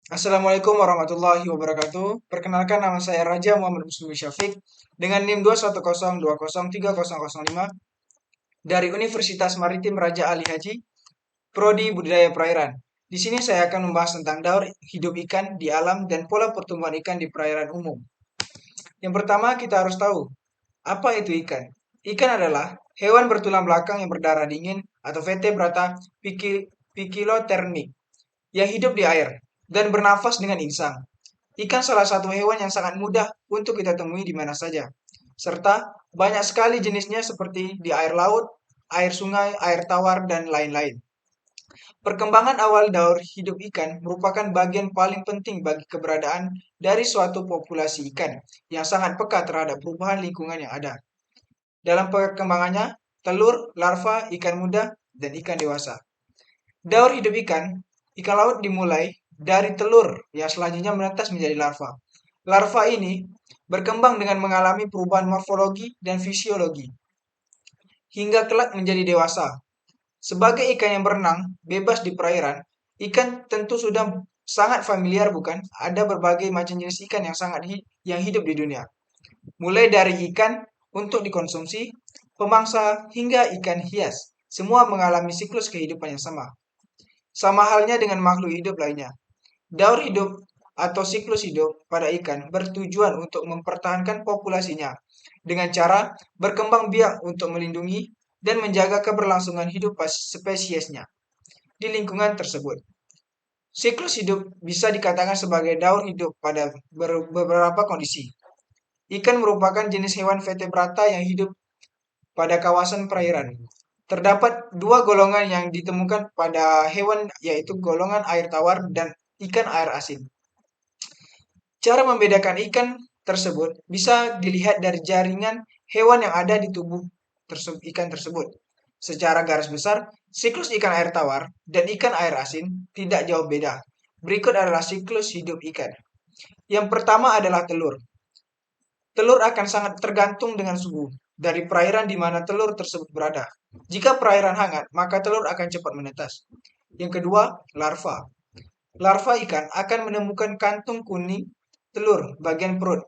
Assalamualaikum warahmatullahi wabarakatuh. Perkenalkan nama saya Raja Muhammad Muslim Syafiq dengan NIM 210203005 dari Universitas Maritim Raja Ali Haji, Prodi Budidaya Perairan. Di sini saya akan membahas tentang daur hidup ikan di alam dan pola pertumbuhan ikan di perairan umum. Yang pertama kita harus tahu, apa itu ikan? Ikan adalah hewan bertulang belakang yang berdarah dingin atau vertebrata pikilotermik yang hidup di air dan bernafas dengan insang. Ikan salah satu hewan yang sangat mudah untuk kita temui di mana saja, serta banyak sekali jenisnya seperti di air laut, air sungai, air tawar, dan lain-lain. Perkembangan awal daur hidup ikan merupakan bagian paling penting bagi keberadaan dari suatu populasi ikan yang sangat peka terhadap perubahan lingkungan yang ada. Dalam perkembangannya, telur, larva, ikan muda, dan ikan dewasa. Daur hidup ikan laut dimulai dari telur yang selanjutnya menetas menjadi larva. Larva ini berkembang dengan mengalami perubahan morfologi dan fisiologi hingga kelak menjadi dewasa. Sebagai ikan yang berenang bebas di perairan, ikan tentu sudah sangat familiar bukan? Ada berbagai macam jenis ikan yang hidup di dunia. Mulai dari ikan untuk dikonsumsi, pemangsa hingga ikan hias. Semua mengalami siklus kehidupan yang sama. Sama halnya dengan makhluk hidup lainnya. Daur hidup atau siklus hidup pada ikan bertujuan untuk mempertahankan populasinya dengan cara berkembang biak untuk melindungi dan menjaga keberlangsungan hidup spesiesnya di lingkungan tersebut. Siklus hidup bisa dikatakan sebagai daur hidup pada beberapa kondisi. Ikan merupakan jenis hewan vertebrata yang hidup pada kawasan perairan. Terdapat dua golongan yang ditemukan pada hewan, yaitu golongan air tawar dan ikan air asin. Cara membedakan ikan tersebut bisa dilihat dari jaringan hewan yang ada di tubuh ikan tersebut. Secara garis besar, siklus ikan air tawar dan ikan air asin tidak jauh beda. Berikut adalah siklus hidup ikan. Yang pertama adalah telur. Telur akan sangat tergantung dengan suhu dari perairan di mana telur tersebut berada. Jika perairan hangat, maka telur akan cepat menetas. Yang kedua, larva. Larva ikan akan menemukan kantung kuning telur bagian perut.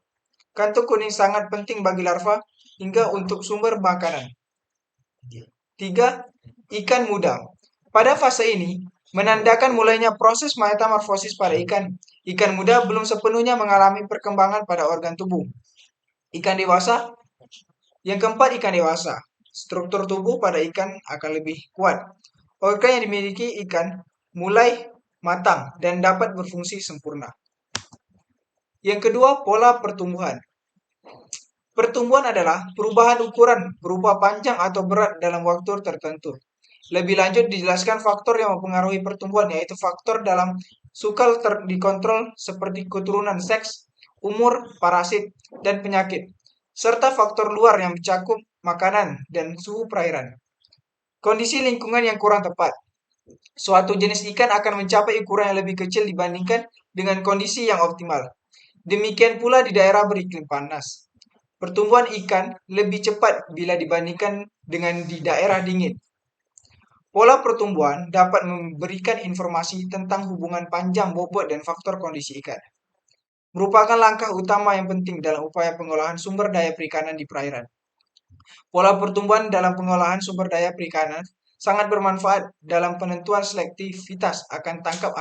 Kantung kuning sangat penting bagi larva hingga untuk sumber makanan. Tiga, ikan muda. Pada fase ini, menandakan mulainya proses metamorfosis pada ikan. Ikan muda belum sepenuhnya mengalami perkembangan pada organ tubuh. Ikan dewasa, yang keempat ikan dewasa. Struktur tubuh pada ikan akan lebih kuat. Organ yang dimiliki ikan mulai matang dan dapat berfungsi sempurna. Yang kedua, pola pertumbuhan. Pertumbuhan adalah perubahan ukuran berupa panjang atau berat dalam waktu tertentu. Lebih lanjut dijelaskan faktor yang mempengaruhi pertumbuhan, yaitu faktor dalam sukal dikontrol seperti keturunan seks, umur, parasit, dan penyakit, serta faktor luar yang mencakup makanan dan suhu perairan. Kondisi lingkungan yang kurang tepat. Suatu jenis ikan akan mencapai ukuran yang lebih kecil dibandingkan dengan kondisi yang optimal. Demikian pula di daerah beriklim panas. Pertumbuhan ikan lebih cepat bila dibandingkan dengan di daerah dingin. Pola pertumbuhan dapat memberikan informasi tentang hubungan panjang bobot dan faktor kondisi ikan. Merupakan langkah utama yang penting dalam upaya pengolahan sumber daya perikanan di perairan. Pola pertumbuhan dalam pengolahan sumber daya perikanan sangat bermanfaat dalam penentuan selektivitas akan tangkap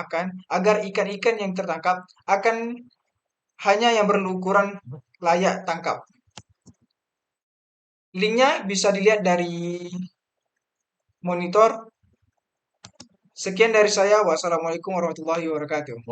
agar ikan-ikan yang tertangkap akan hanya yang berukuran layak tangkap. Linknya bisa dilihat dari monitor. Sekian dari saya. Wassalamualaikum warahmatullahi wabarakatuh.